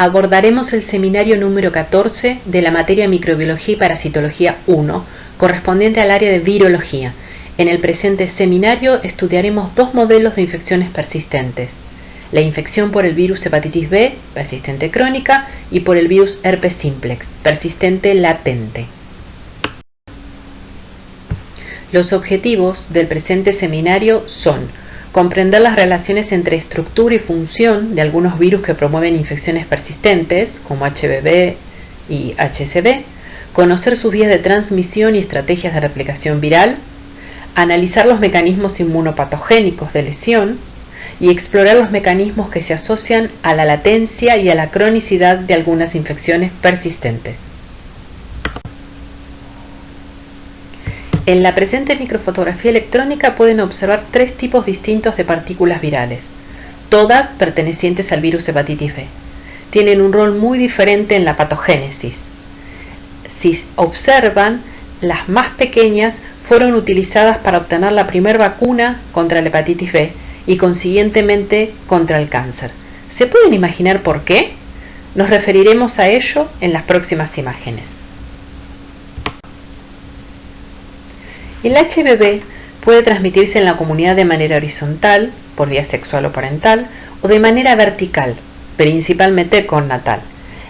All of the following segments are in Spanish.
abordaremos el seminario número 14 de la materia Microbiología y Parasitología 1, correspondiente al área de virología. En el presente seminario estudiaremos dos modelos de infecciones persistentes: la infección por el virus hepatitis B, persistente crónica, y por el virus herpes simplex, persistente latente. Los objetivos del presente seminario son comprender las relaciones entre estructura y función de algunos virus que promueven infecciones persistentes, como HBV y HCV, conocer sus vías de transmisión y estrategias de replicación viral, analizar los mecanismos inmunopatogénicos de lesión y explorar los mecanismos que se asocian a la latencia y a la cronicidad de algunas infecciones persistentes. En la presente microfotografía electrónica pueden observar tres tipos distintos de partículas virales, todas pertenecientes al virus hepatitis B. Tienen un rol muy diferente en la patogénesis. Si observan, las más pequeñas fueron utilizadas para obtener la primera vacuna contra la hepatitis B y consiguientemente contra el cáncer. ¿Se pueden imaginar por qué? Nos referiremos a ello en las próximas imágenes. El HBV puede transmitirse en la comunidad de manera horizontal, por vía sexual o parental, o de manera vertical, principalmente connatal.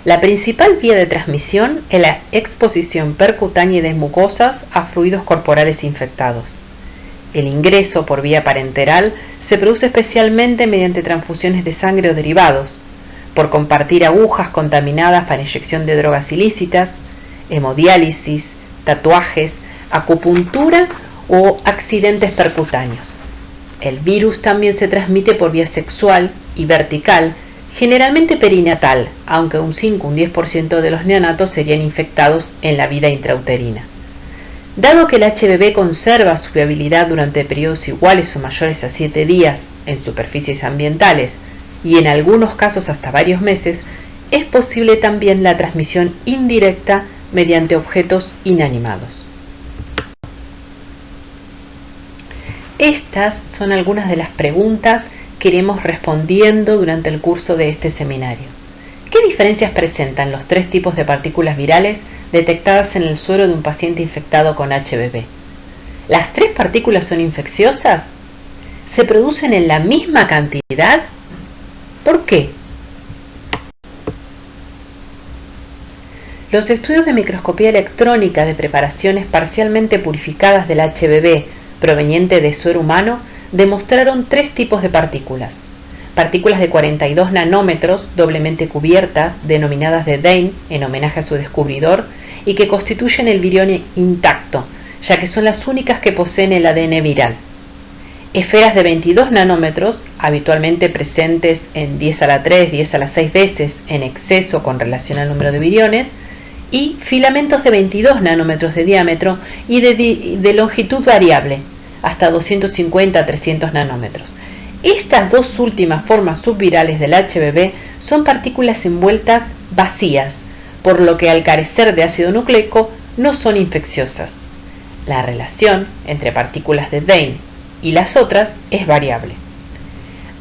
La principal vía de transmisión es la exposición percutánea y de mucosas a fluidos corporales infectados. El ingreso por vía parenteral se produce especialmente mediante transfusiones de sangre o derivados, por compartir agujas contaminadas para inyección de drogas ilícitas, hemodiálisis, tatuajes, acupuntura o accidentes percutáneos. El virus también se transmite por vía sexual y vertical, generalmente perinatal, aunque un 5 o un 10% de los neonatos serían infectados en la vida intrauterina. Dado que el HBV conserva su viabilidad durante periodos iguales o mayores a 7 días en superficies ambientales y en algunos casos hasta varios meses, es posible también la transmisión indirecta mediante objetos inanimados. Estas son algunas de las preguntas que iremos respondiendo durante el curso de este seminario. ¿Qué diferencias presentan los tres tipos de partículas virales detectadas en el suero de un paciente infectado con HBV? ¿Las tres partículas son infecciosas? ¿Se producen en la misma cantidad? ¿Por qué? Los estudios de microscopía electrónica de preparaciones parcialmente purificadas del HBV proveniente de suero humano demostraron tres tipos de partículas: partículas de 42 nanómetros doblemente cubiertas, denominadas de Dehn en homenaje a su descubridor, y que constituyen el virión intacto, ya que son las únicas que poseen el ADN viral; esferas de 22 nanómetros, habitualmente presentes en 10 a la 3, 10 a la 6 veces en exceso con relación al número de viriones; y filamentos de 22 nanómetros de diámetro y de longitud variable, hasta 250 a 300 nanómetros. Estas dos últimas formas subvirales del HBV son partículas envueltas vacías, por lo que al carecer de ácido nucleico no son infecciosas. La relación entre partículas de Dehn y las otras es variable.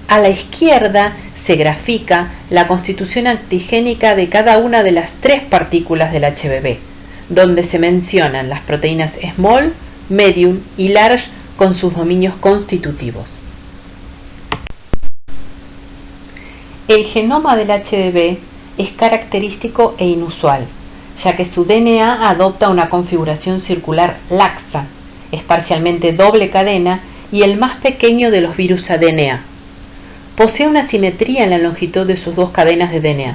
A la izquierda se grafica la constitución antigénica de cada una de las tres partículas del HBV, donde se mencionan las proteínas small, medium y large con sus dominios constitutivos. El genoma del HBV es característico e inusual, ya que su DNA adopta una configuración circular laxa, es parcialmente doble cadena y el más pequeño de los virus ADNA. Posee una simetría en la longitud de sus dos cadenas de DNA.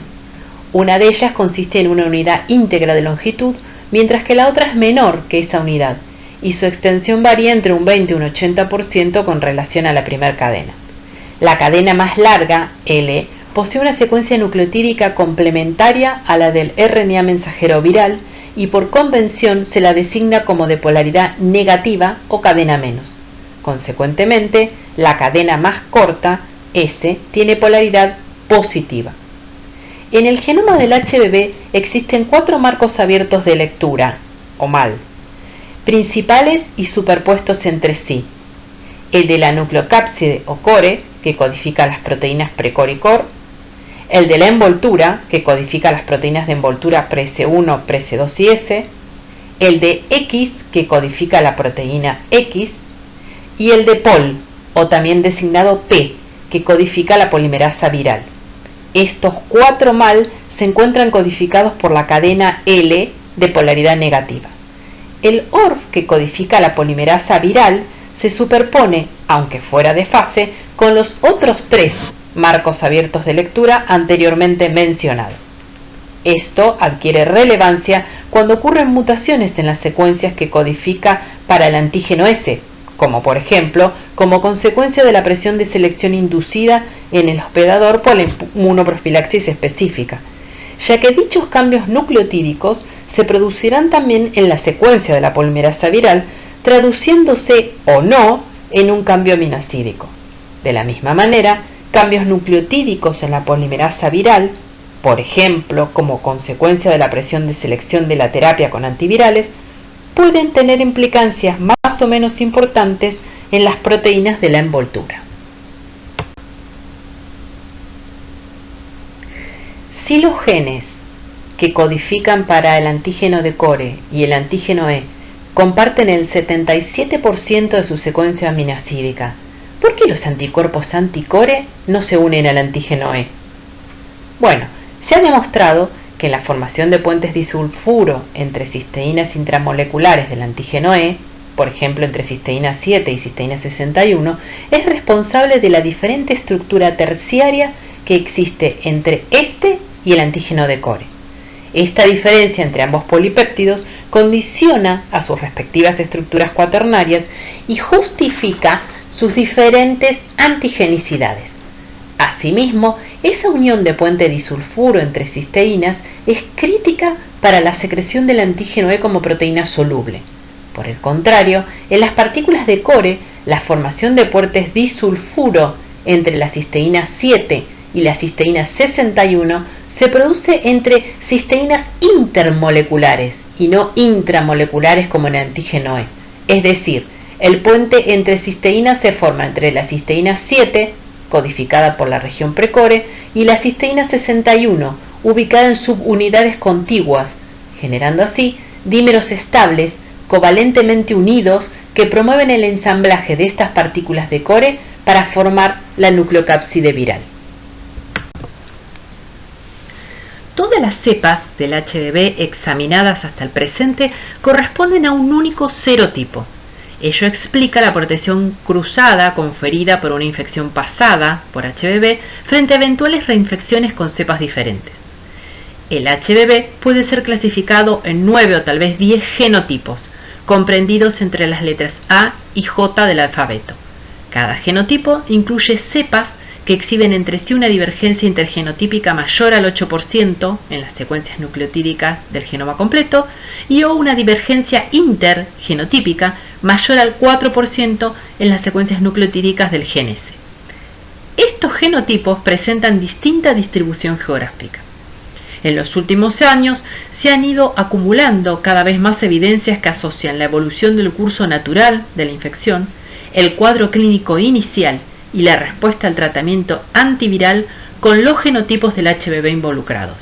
Una de ellas consiste en una unidad íntegra de longitud, mientras que la otra es menor que esa unidad, y su extensión varía entre un 20 y un 80% con relación a la primera cadena. La cadena más larga, L, posee una secuencia nucleotídica complementaria a la del RNA mensajero viral y por convención se la designa como de polaridad negativa o cadena menos. Consecuentemente, la cadena más corta, S, tiene polaridad positiva. En el genoma del HBV existen 4 marcos abiertos de lectura, o MAL, principales y superpuestos entre sí: el de la nucleocápside o core, que codifica las proteínas precore y core; el de la envoltura, que codifica las proteínas de envoltura PRES1, PRES2 y S, el de X, que codifica la proteína X, y el de Pol, o también designado P, que codifica la polimerasa viral. Estos 4 mal se encuentran codificados por la cadena L de polaridad negativa. El ORF, que codifica la polimerasa viral, se superpone, aunque fuera de fase, con los otros 3 marcos abiertos de lectura anteriormente mencionados. Esto adquiere relevancia cuando ocurren mutaciones en las secuencias que codifica para el antígeno S, como por ejemplo, como consecuencia de la presión de selección inducida en el hospedador por la inmunoprofilaxis específica, ya que dichos cambios nucleotídicos se producirán también en la secuencia de la polimerasa viral, traduciéndose o no en un cambio aminoácidico. De la misma manera, cambios nucleotídicos en la polimerasa viral, por ejemplo, como consecuencia de la presión de selección de la terapia con antivirales, pueden tener implicancias más o menos importantes en las proteínas de la envoltura. Si los genes que codifican para el antígeno de core y el antígeno E comparten el 77% de su secuencia aminoácidica, ¿por qué los anticuerpos anticore no se unen al antígeno E? Bueno, se ha demostrado que la formación de puentes disulfuro entre cisteínas intramoleculares del antígeno E, por ejemplo entre cisteína 7 y cisteína 61, es responsable de la diferente estructura terciaria que existe entre este y el antígeno de core. Esta diferencia entre ambos polipéptidos condiciona a sus respectivas estructuras cuaternarias y justifica sus diferentes antigenicidades. Asimismo, esa unión de puente disulfuro entre cisteínas es crítica para la secreción del antígeno E como proteína soluble. Por el contrario, en las partículas de core, la formación de puentes disulfuro entre la cisteína 7 y la cisteína 61 se produce entre cisteínas intermoleculares y no intramoleculares como en el antígeno E. Es decir, el puente entre cisteínas se forma entre la cisteína 7, codificada por la región precore, y la cisteína 61, ubicada en subunidades contiguas, generando así dímeros estables, covalentemente unidos, que promueven el ensamblaje de estas partículas de core para formar la nucleocápside viral. Todas las cepas del HBV examinadas hasta el presente corresponden a un único serotipo. Ello explica la protección cruzada conferida por una infección pasada por HBV frente a eventuales reinfecciones con cepas diferentes. El HBV puede ser clasificado en 9 o tal vez 10 genotipos, comprendidos entre las letras A y J del alfabeto. Cada genotipo incluye cepas que exhiben entre sí una divergencia intergenotípica mayor al 8% en las secuencias nucleotídicas del genoma completo y o una divergencia intergenotípica mayor al 4% en las secuencias nucleotídicas del gen S. Estos genotipos presentan distinta distribución geográfica. En los últimos años se han ido acumulando cada vez más evidencias que asocian la evolución del curso natural de la infección, el cuadro clínico inicial y la respuesta al tratamiento antiviral con los genotipos del HBV involucrados.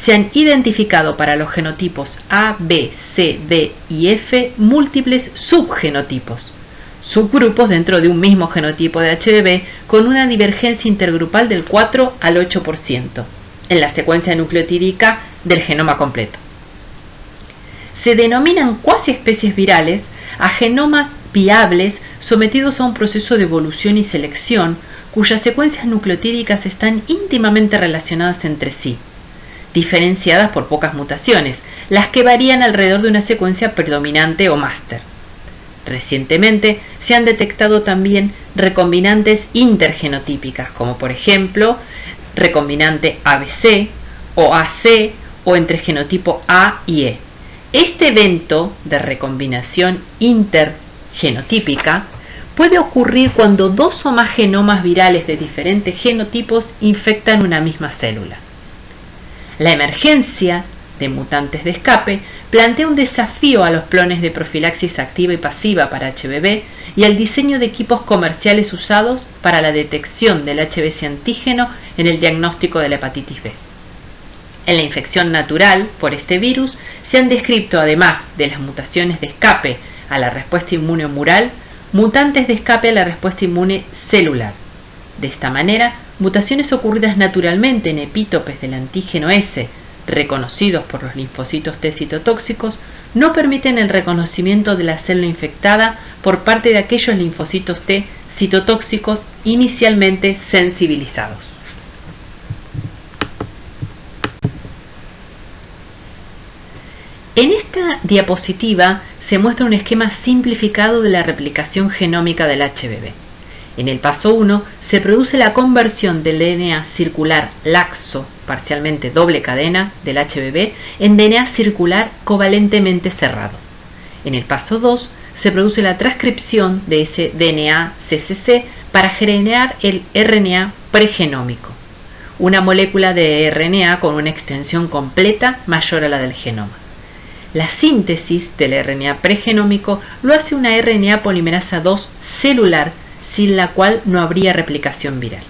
Se han identificado para los genotipos A, B, C, D y F múltiples subgenotipos, subgrupos dentro de un mismo genotipo de HBV con una divergencia intergrupal del 4 al 8% en la secuencia nucleotídica del genoma completo. Se denominan cuasi especies virales a genomas viables sometidos a un proceso de evolución y selección cuyas secuencias nucleotídicas están íntimamente relacionadas entre sí, diferenciadas por pocas mutaciones, las que varían alrededor de una secuencia predominante o máster. Recientemente se han detectado también recombinantes intergenotípicas, como por ejemplo recombinante ABC o AC o entre genotipo A y E. Este evento de recombinación intergenotípica puede ocurrir cuando 2 o más genomas virales de diferentes genotipos infectan una misma célula. La emergencia de mutantes de escape plantea un desafío a los planes de profilaxis activa y pasiva para HBV y al diseño de equipos comerciales usados para la detección del HBC antígeno en el diagnóstico de la hepatitis B. En la infección natural por este virus se han descrito, además de las mutaciones de escape a la respuesta inmune humoral, mutantes de escape a la respuesta inmune celular. De esta manera, mutaciones ocurridas naturalmente en epítopes del antígeno S, reconocidos por los linfocitos T citotóxicos, no permiten el reconocimiento de la célula infectada por parte de aquellos linfocitos T citotóxicos inicialmente sensibilizados. En esta diapositiva se muestra un esquema simplificado de la replicación genómica del HBV. En el paso 1 se produce la conversión del DNA circular laxo, parcialmente doble cadena, del HBV en DNA circular covalentemente cerrado. En el paso 2 se produce la transcripción de ese DNA CCC para generar el RNA pregenómico, una molécula de RNA con una extensión completa mayor a la del genoma. La síntesis del RNA pregenómico lo hace una RNA polimerasa 2 celular, sin la cual no habría replicación viral.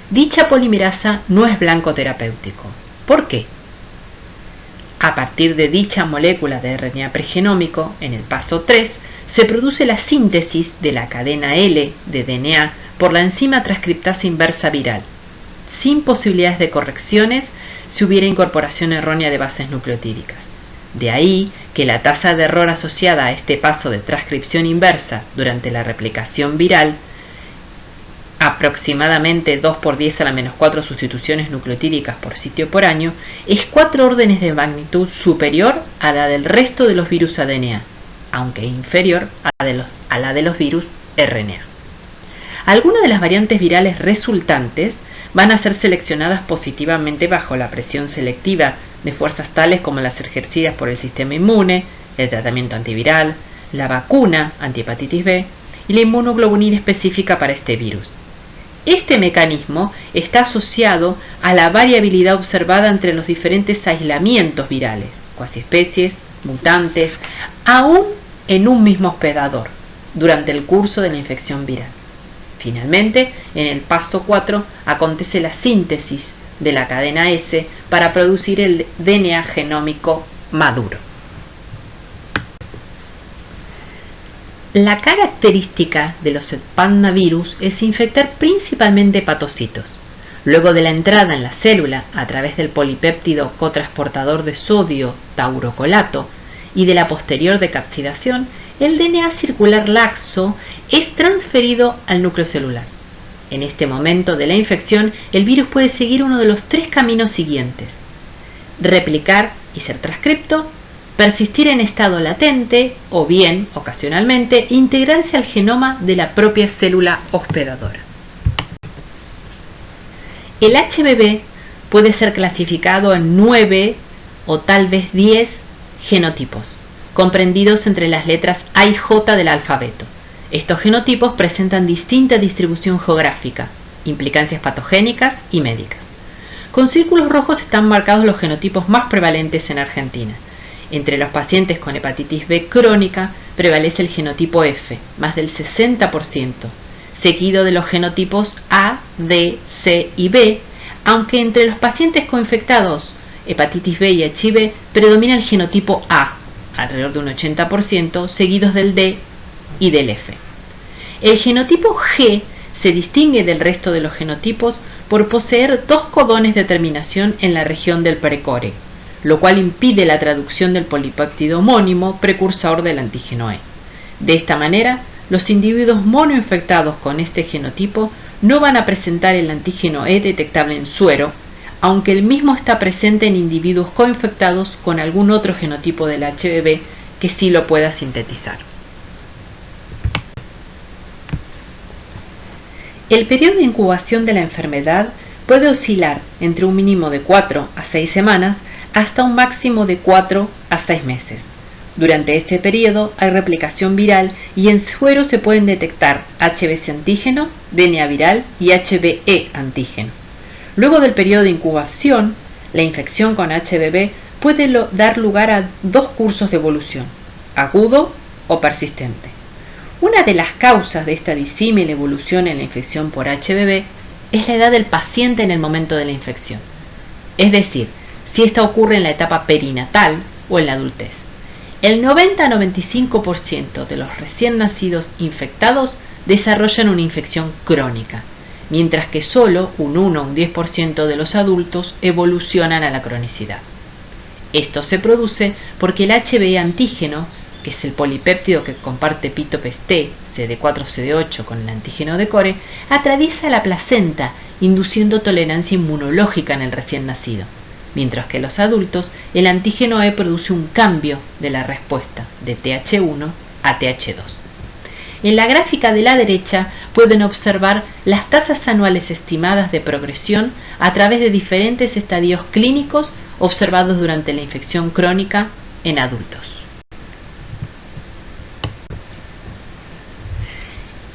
Dicha polimerasa no es blanco terapéutico. ¿Por qué? A partir de dicha molécula de RNA pregenómico, en el paso 3, se produce la síntesis de la cadena L de DNA por la enzima transcriptasa inversa viral, sin posibilidades de correcciones si hubiera incorporación errónea de bases nucleotídicas. De ahí que la tasa de error asociada a este paso de transcripción inversa durante la replicación viral, aproximadamente 2 por 10 a la menos 4 sustituciones nucleotídicas por sitio por año, es 4 órdenes de magnitud superior a la del resto de los virus ADNA, aunque inferior a la de los virus RNA. Algunas de las variantes virales resultantes van a ser seleccionadas positivamente bajo la presión selectiva de fuerzas tales como las ejercidas por el sistema inmune, el tratamiento antiviral, la vacuna antihepatitis B y la inmunoglobulina específica para este virus. Este mecanismo está asociado a la variabilidad observada entre los diferentes aislamientos virales, cuasiespecies, mutantes, aún en un mismo hospedador, durante el curso de la infección viral. Finalmente, en el paso 4 acontece la síntesis de la cadena S para producir el DNA genómico maduro. La característica de los hetpannavirus es infectar principalmente hepatocitos. Luego de la entrada en la célula a través del polipéptido cotransportador de sodio taurocolato y de la posterior decapsidación, el DNA circular laxo es transferido al núcleo celular. En este momento de la infección, el virus puede seguir uno de los 3 caminos siguientes: replicar y ser transcripto, persistir en estado latente o bien, ocasionalmente, integrarse al genoma de la propia célula hospedadora. El HBV puede ser clasificado en 9 o tal vez 10 genotipos, comprendidos entre las letras A y J del alfabeto. Estos genotipos presentan distinta distribución geográfica, implicancias patogénicas y médicas. Con círculos rojos están marcados los genotipos más prevalentes en Argentina. Entre los pacientes con hepatitis B crónica prevalece el genotipo F, más del 60%, seguido de los genotipos A, D, C y B, aunque entre los pacientes coinfectados hepatitis B y HIV predomina el genotipo A, alrededor de un 80%, seguidos del D y del F. El genotipo G se distingue del resto de los genotipos por poseer 2 codones de terminación en la región del precore, lo cual impide la traducción del polipéptido homónimo precursor del antígeno E. De esta manera, los individuos monoinfectados con este genotipo no van a presentar el antígeno E detectable en suero, aunque el mismo está presente en individuos coinfectados con algún otro genotipo del HBV que sí lo pueda sintetizar. El periodo de incubación de la enfermedad puede oscilar entre un mínimo de 4 a 6 semanas hasta un máximo de 4 a 6 meses. Durante este periodo hay replicación viral y en suero se pueden detectar HBC antígeno, DNA viral y HBe antígeno. Luego del periodo de incubación, la infección con HBV puede dar lugar a 2 cursos de evolución, agudo o persistente. Una de las causas de esta disímil evolución en la infección por HBV es la edad del paciente en el momento de la infección, es decir, si esta ocurre en la etapa perinatal o en la adultez. El 90-95% de los recién nacidos infectados desarrollan una infección crónica, mientras que solo un 1 o un 10% de los adultos evolucionan a la cronicidad. Esto se produce porque el HBe antígeno, que es el polipéptido que comparte epítopes T, CD4-CD8 con el antígeno de core, atraviesa la placenta, induciendo tolerancia inmunológica en el recién nacido, mientras que en los adultos el antígeno E produce un cambio de la respuesta de TH1 a TH2. En la gráfica de la derecha pueden observar las tasas anuales estimadas de progresión a través de diferentes estadios clínicos observados durante la infección crónica en adultos.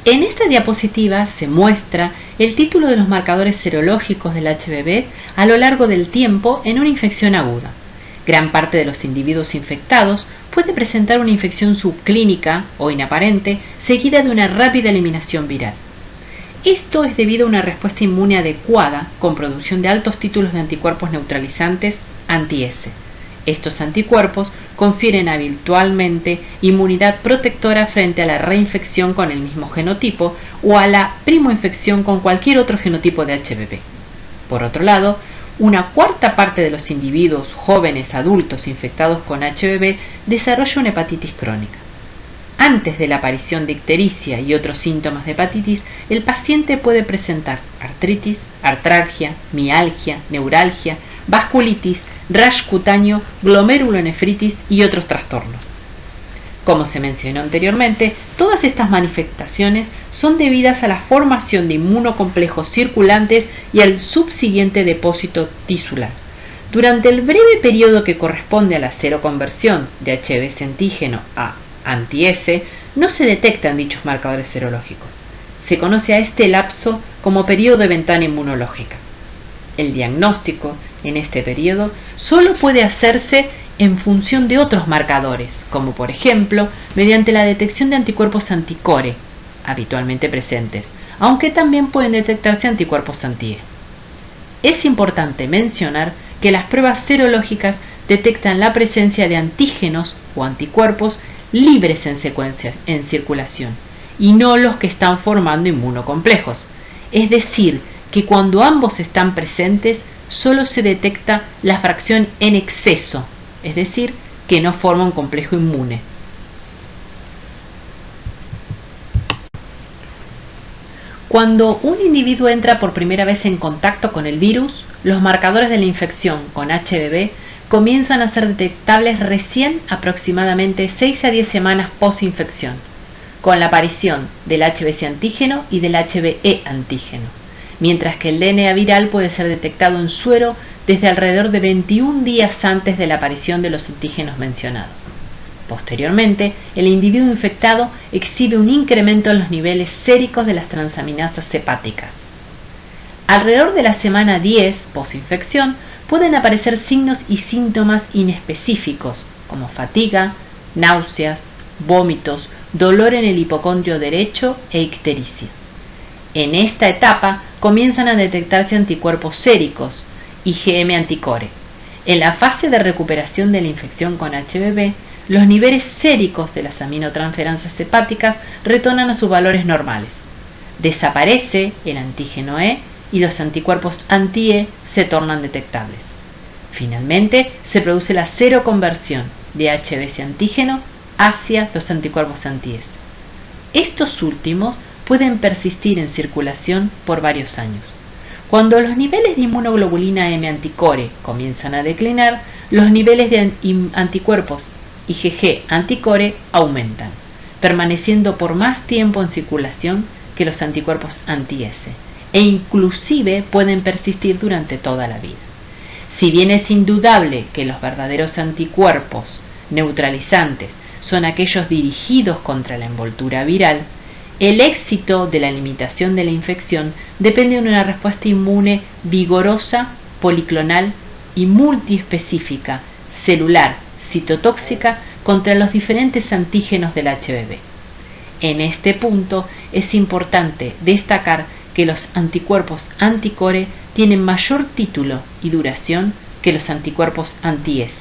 En esta diapositiva se muestra el título de los marcadores serológicos del HBV a lo largo del tiempo en una infección aguda. Gran parte de los individuos infectados puede presentar una infección subclínica o inaparente seguida de una rápida eliminación viral. Esto es debido a una respuesta inmune adecuada con producción de altos títulos de anticuerpos neutralizantes anti-S. Estos anticuerpos confieren habitualmente inmunidad protectora frente a la reinfección con el mismo genotipo o a la primoinfección con cualquier otro genotipo de HBV. Por otro lado, una cuarta parte de los individuos jóvenes adultos infectados con HBV desarrolla una hepatitis crónica. Antes de la aparición de ictericia y otros síntomas de hepatitis, el paciente puede presentar artritis, artralgia, mialgia, neuralgia, vasculitis, rash cutáneo, glomerulonefritis y otros trastornos. Como se mencionó anteriormente, todas estas manifestaciones son debidas a la formación de inmunocomplejos circulantes y al subsiguiente depósito tisular. Durante el breve periodo que corresponde a la seroconversión de HBs antígeno a anti-S, no se detectan dichos marcadores serológicos. Se conoce a este lapso como periodo de ventana inmunológica. El diagnóstico en este periodo solo puede hacerse en función de otros marcadores, como por ejemplo mediante la detección de anticuerpos anticore, habitualmente presentes, aunque también pueden detectarse anticuerpos anti-E. Es importante mencionar que las pruebas serológicas detectan la presencia de antígenos o anticuerpos libres en circulación, y no los que están formando inmunocomplejos, es decir, que cuando ambos están presentes solo se detecta la fracción en exceso, es decir, que no forma un complejo inmune. Cuando un individuo entra por primera vez en contacto con el virus, los marcadores de la infección con HBV comienzan a ser detectables recién aproximadamente 6 a 10 semanas post-infección, con la aparición del HBC antígeno y del HBe antígeno, mientras que el DNA viral puede ser detectado en suero desde alrededor de 21 días antes de la aparición de los antígenos mencionados. Posteriormente, el individuo infectado exhibe un incremento en los niveles séricos de las transaminasas hepáticas. Alrededor de la semana 10 posinfección pueden aparecer signos y síntomas inespecíficos como fatiga, náuseas, vómitos, dolor en el hipocondrio derecho e ictericia. En esta etapa comienzan a detectarse anticuerpos séricos, IgM anticore. En la fase de recuperación de la infección con HBV, los niveles séricos de las aminotransferansas hepáticas retornan a sus valores normales. Desaparece el antígeno E y los anticuerpos anti-E se tornan detectables. Finalmente, se produce la seroconversión de HBs antígeno hacia los anticuerpos anti-S. Estos últimos pueden persistir en circulación por varios años. Cuando los niveles de inmunoglobulina M anticore comienzan a declinar, los niveles de anticuerpos IgG anticore aumentan, permaneciendo por más tiempo en circulación que los anticuerpos anti-S, e inclusive pueden persistir durante toda la vida. Si bien es indudable que los verdaderos anticuerpos neutralizantes son aquellos dirigidos contra la envoltura viral, el éxito de la limitación de la infección depende de una respuesta inmune vigorosa, policlonal y multiespecífica, celular, citotóxica, contra los diferentes antígenos del HBV. En este punto es importante destacar que los anticuerpos anticore tienen mayor título y duración que los anticuerpos anti-S.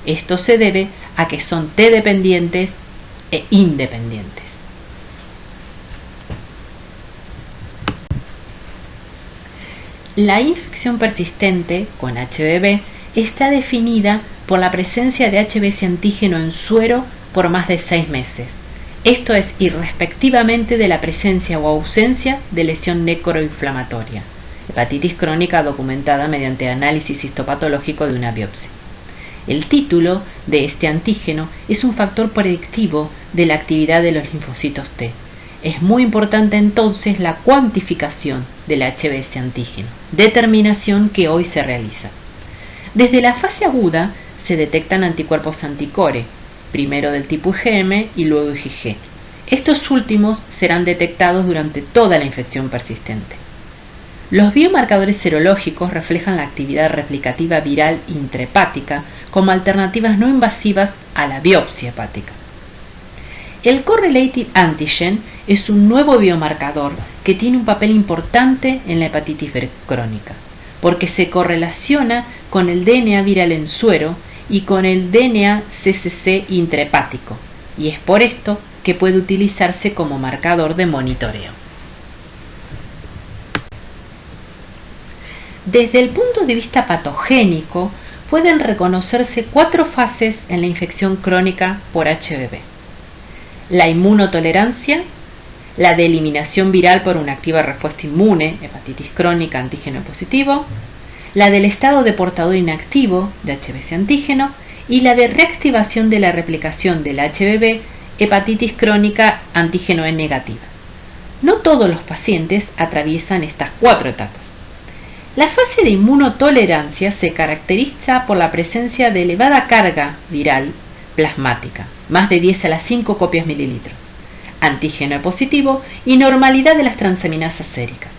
Esto se debe a que son T dependientes e independientes. La infección persistente con HBV está definida por la presencia de HBs antígeno en suero por más de 6 meses. Esto es irrespectivamente de la presencia o ausencia de lesión necroinflamatoria, hepatitis crónica documentada mediante análisis histopatológico de una biopsia. El título de este antígeno es un factor predictivo de la actividad de los linfocitos T. Es muy importante entonces la cuantificación del HBs antígeno, determinación que hoy se realiza. Desde la fase aguda se detectan anticuerpos anticore, primero del tipo IgM y luego IgG. Estos últimos serán detectados durante toda la infección persistente. Los biomarcadores serológicos reflejan la actividad replicativa viral intrahepática como alternativas no invasivas a la biopsia hepática. El Correlated Antigen es un nuevo biomarcador que tiene un papel importante en la hepatitis crónica, porque se correlaciona con el DNA viral en suero y con el DNA CCC intrahepático, y es por esto que puede utilizarse como marcador de monitoreo. Desde el punto de vista patogénico, pueden reconocerse 4 fases en la infección crónica por HBV. La inmunotolerancia, la de eliminación viral por una activa respuesta inmune, hepatitis crónica antígeno positivo, la del estado de portador inactivo de HBs antígeno y la de reactivación de la replicación del HBV, hepatitis crónica antígeno E negativa. No todos los pacientes atraviesan estas 4 etapas. La fase de inmunotolerancia se caracteriza por la presencia de elevada carga viral plasmática, más de 10 a la 5 copias mililitros, antígeno E positivo y normalidad de las transaminasas séricas.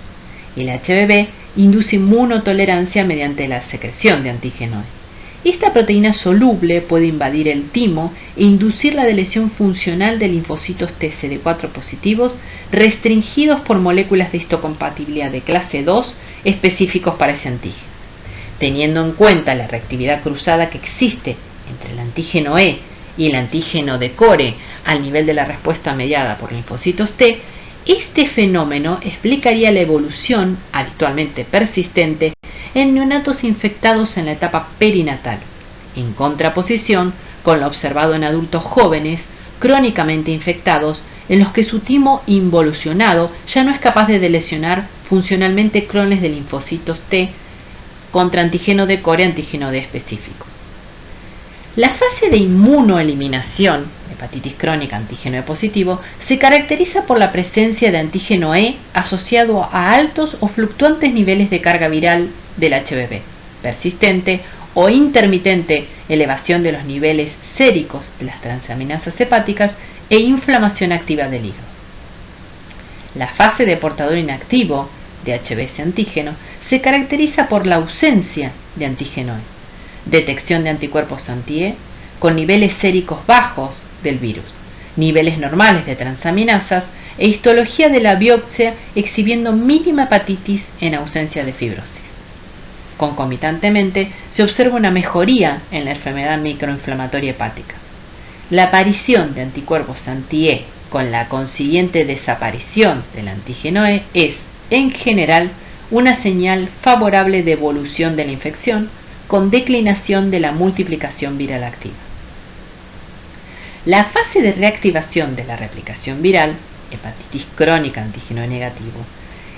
El HBV induce inmunotolerancia mediante la secreción de antígeno E. Esta proteína soluble puede invadir el timo e inducir la delesión funcional de linfocitos TCD4 positivos restringidos por moléculas de histocompatibilidad de clase 2 específicos para ese antígeno. Teniendo en cuenta la reactividad cruzada que existe entre el antígeno E y el antígeno de core al nivel de la respuesta mediada por linfocitos T, este fenómeno explicaría la evolución, habitualmente persistente, en neonatos infectados en la etapa perinatal, en contraposición con lo observado en adultos jóvenes crónicamente infectados en los que su timo involucionado ya no es capaz de lesionar funcionalmente clones de linfocitos T contra antígeno de core y antígeno D específicos. La fase de inmunoeliminación, hepatitis crónica antígeno E positivo, se caracteriza por la presencia de antígeno E asociado a altos o fluctuantes niveles de carga viral del HBV, persistente o intermitente elevación de los niveles séricos de las transaminasas hepáticas e inflamación activa del hígado. La fase de portador inactivo de HBs antígeno se caracteriza por la ausencia de antígeno E, detección de anticuerpos anti-E con niveles séricos bajos del virus, niveles normales de transaminasas e histología de la biopsia exhibiendo mínima hepatitis en ausencia de fibrosis. Concomitantemente, se observa una mejoría en la enfermedad microinflamatoria hepática. La aparición de anticuerpos anti-E con la consiguiente desaparición del antígeno E es, en general, una señal favorable de evolución de la infección con declinación de la multiplicación viral activa. La fase de reactivación de la replicación viral, hepatitis crónica antígeno E negativo,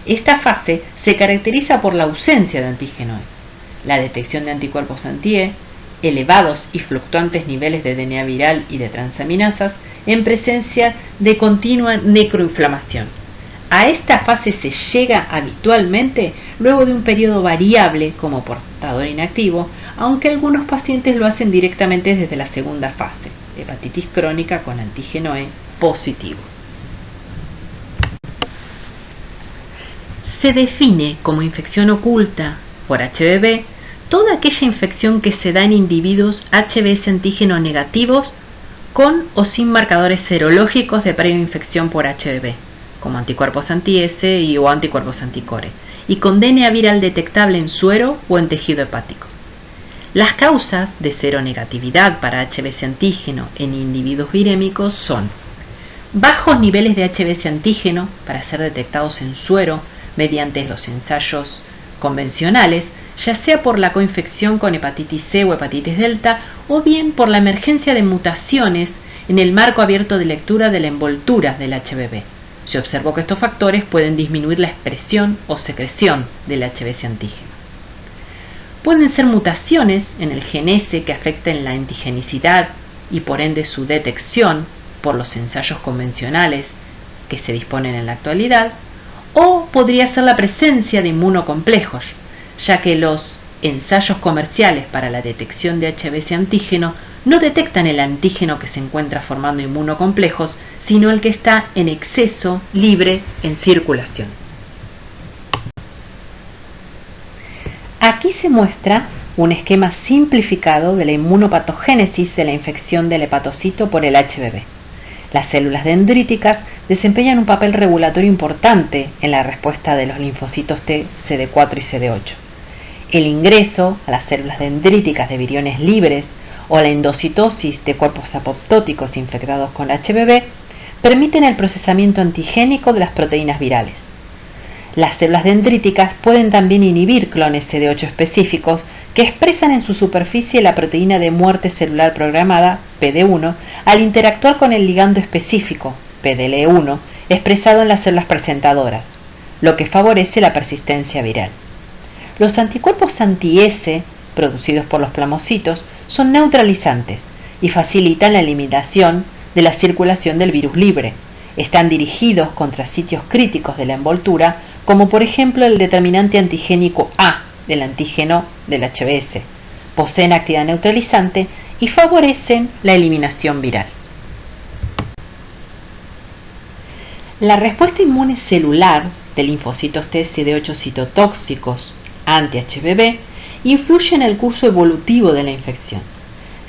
esta fase se caracteriza por la ausencia de antígeno E, la detección de anticuerpos anti-E, elevados y fluctuantes niveles de DNA viral y de transaminasas en presencia de continua necroinflamación. A esta fase se llega habitualmente luego de un periodo variable como portador inactivo, aunque algunos pacientes lo hacen directamente desde la segunda fase, hepatitis crónica con antígeno E positivo. Se define como infección oculta por HBV toda aquella infección que se da en individuos HBs antígeno negativos con o sin marcadores serológicos de previa infección por HBV, como anticuerpos anti-S y o anticuerpos anticore, y con DNA viral detectable en suero o en tejido hepático. Las causas de seronegatividad para HBC antígeno en individuos virémicos son bajos niveles de HBC antígeno para ser detectados en suero mediante los ensayos convencionales, ya sea por la coinfección con hepatitis C o hepatitis delta, o bien por la emergencia de mutaciones en el marco abierto de lectura de la envoltura del HBV. Se observó que estos factores pueden disminuir la expresión o secreción del HBC antígeno. Pueden ser mutaciones en el gen S que afecten la antigenicidad y por ende su detección por los ensayos convencionales que se disponen en la actualidad, o podría ser la presencia de inmunocomplejos, ya que los ensayos comerciales para la detección de HBC antígeno no detectan el antígeno que se encuentra formando inmunocomplejos, sino el que está en exceso libre en circulación. Aquí se muestra un esquema simplificado de la inmunopatogénesis de la infección del hepatocito por el HBV. Las células dendríticas desempeñan un papel regulatorio importante en la respuesta de los linfocitos T, CD4 y CD8. El ingreso a las células dendríticas de viriones libres o la endocitosis de cuerpos apoptóticos infectados con HBV permiten el procesamiento antigénico de las proteínas virales. Las células dendríticas pueden también inhibir clones CD8 específicos que expresan en su superficie la proteína de muerte celular programada, PD1, al interactuar con el ligando específico, PDL1, expresado en las células presentadoras, lo que favorece la persistencia viral. Los anticuerpos anti-S, producidos por los plasmocitos, son neutralizantes y facilitan la eliminación de la circulación del virus libre. Están dirigidos contra sitios críticos de la envoltura, como por ejemplo el determinante antigénico A del antígeno del HBS. Poseen actividad neutralizante y favorecen la eliminación viral. La respuesta inmune celular de linfocitos T CD8 citotóxicos anti-HBV influye en el curso evolutivo de la infección.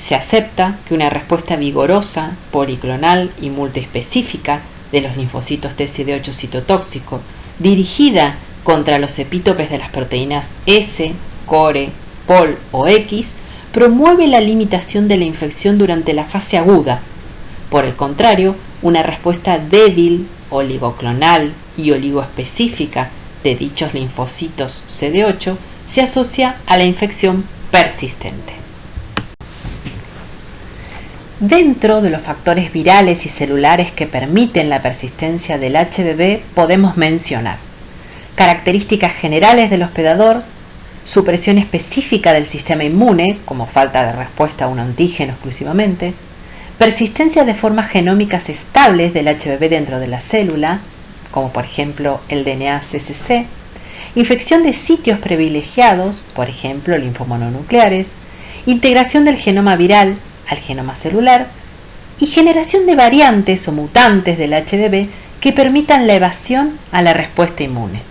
Se acepta que una respuesta vigorosa, policlonal y multiespecífica de los linfocitos T CD8 citotóxico dirigida contra los epítopes de las proteínas S, core, pol o X promueve la limitación de la infección durante la fase aguda. Por el contrario, una respuesta débil, oligoclonal y oligoespecífica de dichos linfocitos CD8 se asocia a la infección persistente. Dentro de los factores virales y celulares que permiten la persistencia del HBV podemos mencionar características generales del hospedador, supresión específica del sistema inmune, como falta de respuesta a un antígeno exclusivamente, persistencia de formas genómicas estables del HBV dentro de la célula, como por ejemplo el DNA CCC, infección de sitios privilegiados, por ejemplo linfomononucleares, integración del genoma viral al genoma celular y generación de variantes o mutantes del HBV que permitan la evasión a la respuesta inmune.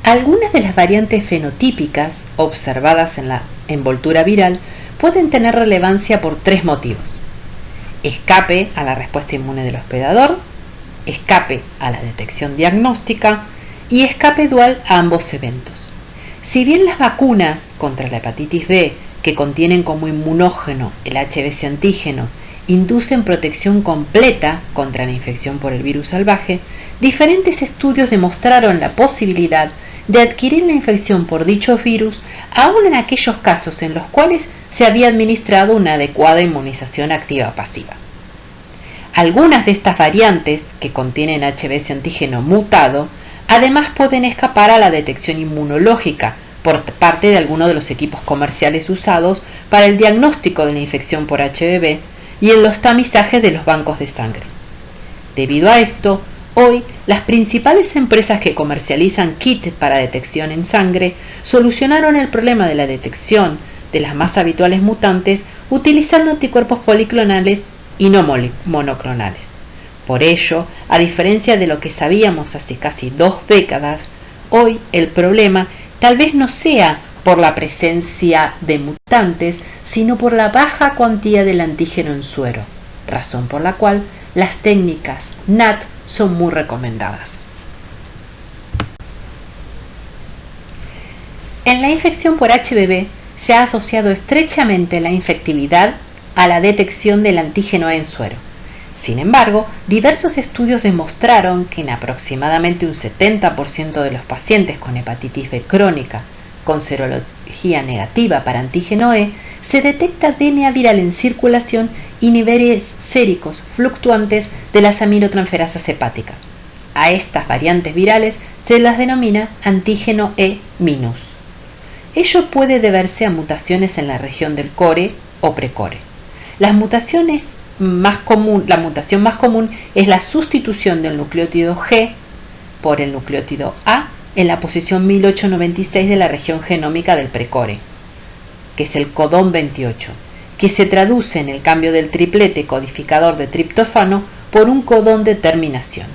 Algunas de las variantes fenotípicas observadas en la envoltura viral pueden tener relevancia por tres motivos: escape a la respuesta inmune del hospedador, escape a la detección diagnóstica y escape dual a ambos eventos. Si bien las vacunas contra la hepatitis B que contienen como inmunógeno el HBC antígeno inducen protección completa contra la infección por el virus salvaje, diferentes estudios demostraron la posibilidad de adquirir la infección por dichos virus aún en aquellos casos en los cuales se había administrado una adecuada inmunización activa pasiva. Algunas de estas variantes que contienen HBC antígeno mutado además pueden escapar a la detección inmunológica por parte de algunos de los equipos comerciales usados para el diagnóstico de la infección por HBV y en los tamizajes de los bancos de sangre. Debido a esto, hoy las principales empresas que comercializan kits para detección en sangre solucionaron el problema de la detección de las más habituales mutantes utilizando anticuerpos policlonales y no monoclonales. Por ello, a diferencia de lo que sabíamos hace casi 2 décadas, hoy el problema tal vez no sea por la presencia de mutantes, sino por la baja cuantía del antígeno en suero, razón por la cual las técnicas NAT son muy recomendadas. En la infección por HBV se ha asociado estrechamente la infectividad a la detección del antígeno A en suero. Sin embargo, diversos estudios demostraron que en aproximadamente un 70% de los pacientes con hepatitis B crónica con serología negativa para antígeno E se detecta DNA viral en circulación y niveles séricos fluctuantes de las aminotransferasas hepáticas. A estas variantes virales se las denomina antígeno E-. Ello puede deberse a mutaciones en la región del core o precore. La mutación más común es la sustitución del nucleótido G por el nucleótido A en la posición 1896 de la región genómica del precore, que es el codón 28, que se traduce en el cambio del triplete codificador de triptófano por un codón de terminación,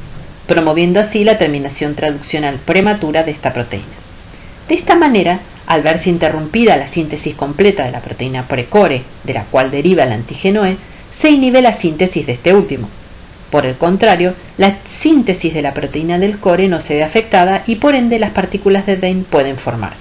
promoviendo así la terminación traduccional prematura de esta proteína. De esta manera, al verse interrumpida la síntesis completa de la proteína precore, de la cual deriva el antígeno E, se inhibe la síntesis de este último. Por el contrario, la síntesis de la proteína del core no se ve afectada y por ende las partículas de Bain pueden formarse.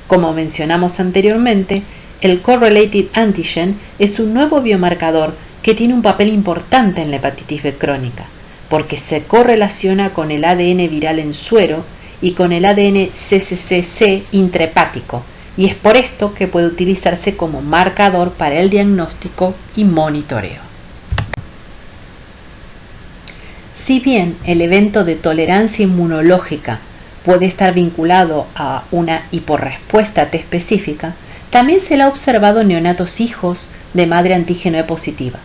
Como mencionamos anteriormente, el Core-Related Antigen es un nuevo biomarcador que tiene un papel importante en la hepatitis B crónica, porque se correlaciona con el ADN viral en suero y con el ADN CCCC intrahepático, y es por esto que puede utilizarse como marcador para el diagnóstico y monitoreo. Si bien el evento de tolerancia inmunológica puede estar vinculado a una hiporrespuesta T específica, también se le ha observado en neonatos hijos de madre antígeno E positiva,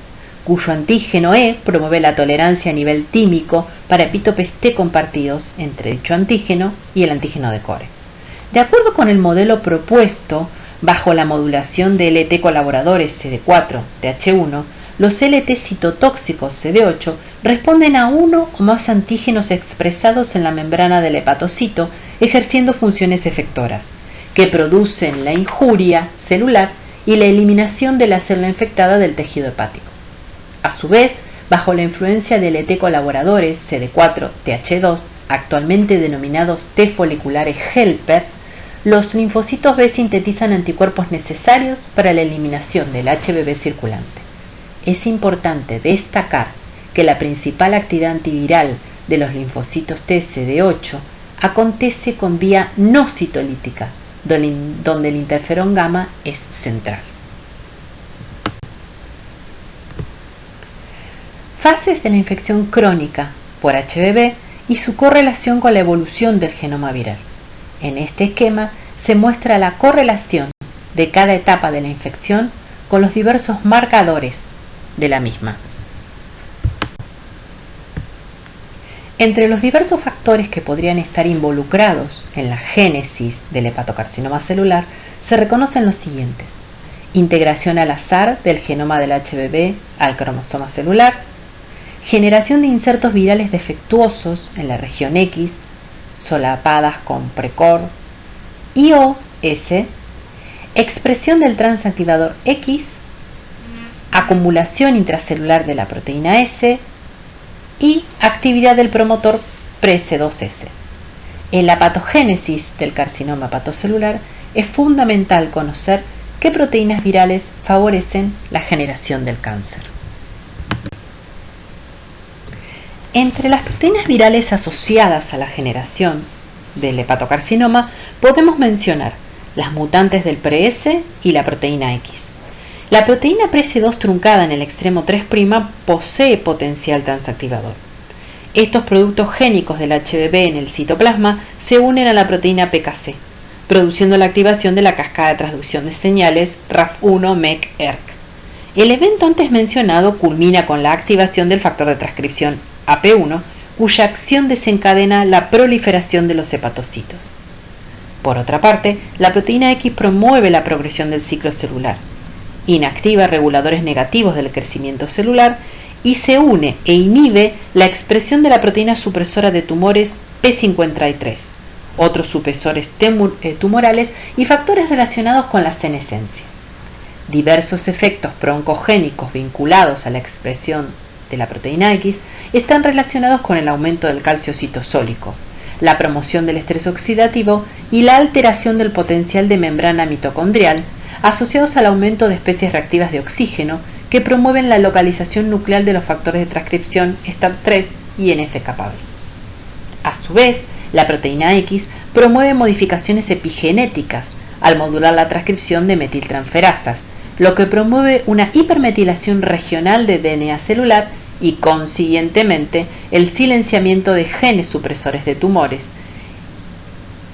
cuyo antígeno E promueve la tolerancia a nivel tímico para epítopes T compartidos entre dicho antígeno y el antígeno de core. De acuerdo con el modelo propuesto bajo la modulación de LT colaboradores CD4 TH1, los LT citotóxicos CD8 responden a uno o más antígenos expresados en la membrana del hepatocito, ejerciendo funciones efectoras, que producen la injuria celular y la eliminación de la célula infectada del tejido hepático. A su vez, bajo la influencia de LT colaboradores CD4 TH2, actualmente denominados T foliculares helper, los linfocitos B sintetizan anticuerpos necesarios para la eliminación del HBV circulante. Es importante destacar que la principal actividad antiviral de los linfocitos T CD8 acontece con vía no citolítica, donde el interferón gamma es central. Fases de la infección crónica por HBV y su correlación con la evolución del genoma viral. En este esquema se muestra la correlación de cada etapa de la infección con los diversos marcadores de la misma. Entre los diversos factores que podrían estar involucrados en la génesis del hepatocarcinoma celular se reconocen los siguientes: integración al azar del genoma del HBV al cromosoma celular, generación de insertos virales defectuosos en la región X, solapadas con precor, IOS, expresión del transactivador X, acumulación intracelular de la proteína S y actividad del promotor PRC2S. En la patogénesis del carcinoma hepatocelular es fundamental conocer qué proteínas virales favorecen la generación del cáncer. Entre las proteínas virales asociadas a la generación del hepatocarcinoma podemos mencionar las mutantes del PRS y la proteína X. La proteína PRS2 truncada en el extremo 3' posee potencial transactivador. Estos productos génicos del HBV en el citoplasma se unen a la proteína PKC, produciendo la activación de la cascada de transducción de señales RAF1-MEK-ERK. El evento antes mencionado culmina con la activación del factor de transcripción AP1, cuya acción desencadena la proliferación de los hepatocitos. Por otra parte, la proteína X promueve la progresión del ciclo celular, inactiva reguladores negativos del crecimiento celular y se une e inhibe la expresión de la proteína supresora de tumores P53, otros supresores tumorales y factores relacionados con la senescencia. Diversos efectos broncogénicos vinculados a la expresión de la proteína X están relacionados con el aumento del calcio citosólico, la promoción del estrés oxidativo y la alteración del potencial de membrana mitocondrial, asociados al aumento de especies reactivas de oxígeno que promueven la localización nuclear de los factores de transcripción STAT3 y NF-κB. A su vez, la proteína X promueve modificaciones epigenéticas al modular la transcripción de metiltransferasas, lo que promueve una hipermetilación regional de DNA celular y, consiguientemente, el silenciamiento de genes supresores de tumores